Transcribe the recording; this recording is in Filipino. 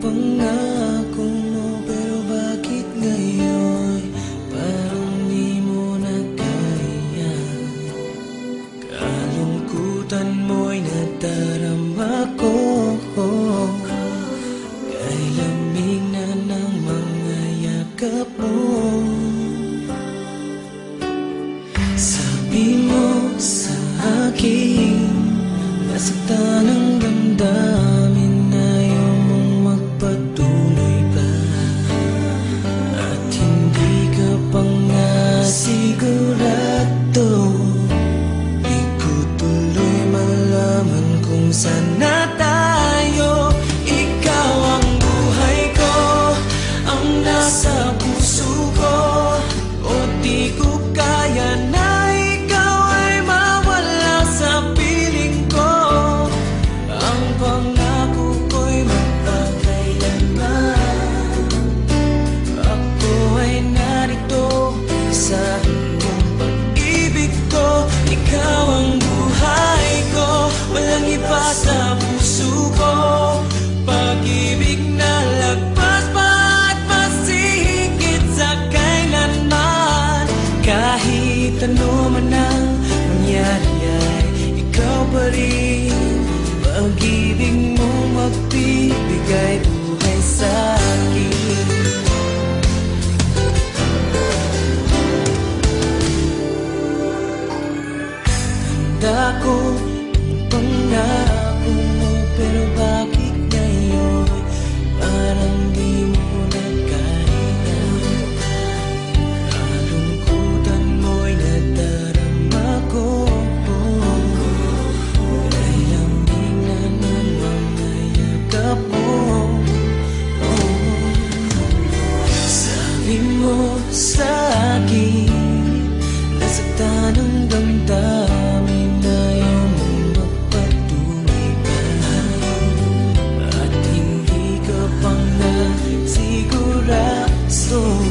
Pangako mo, pero bakit ngayon parang di mo na kaya? Kalungkutan mo'y nadarama ko, kay lamig na ng mga yakap mo. Sabi mo sa akin, nasaktan ang damdamin, ayaw mong magpatuloy pa, at hindi ka pa nga sigurado. Di ko tuloy malaman kung saan na tayo. Ikaw ang buhay ko, ang nasa puso ko, o di ko kaya na ikaw ay mawala sa piling ko. Ang pangako ko'y magpakailanman, ako ay narito sa buong pag-ibig ko. Ikaw ang buhay ko, walang iba sa puso ko. Pag-ibig na lagpas pa at masihigit sa kailanman. Kahit ano man ang mangyari ay ikaw pa rin. Pag-ibig mo magbibigay buhay sa akin. Tanda ko ang pangako mo, pero bakit ngayon parang di mo na kaya? Kalungkutan mo'y nadarama ko, kay lamig na ng mga yakap mo. Sabi mo sa akin, nasaktan ang damdamin, ayaw mong magpatuloy pa, at hindi ka pa nga sigurado.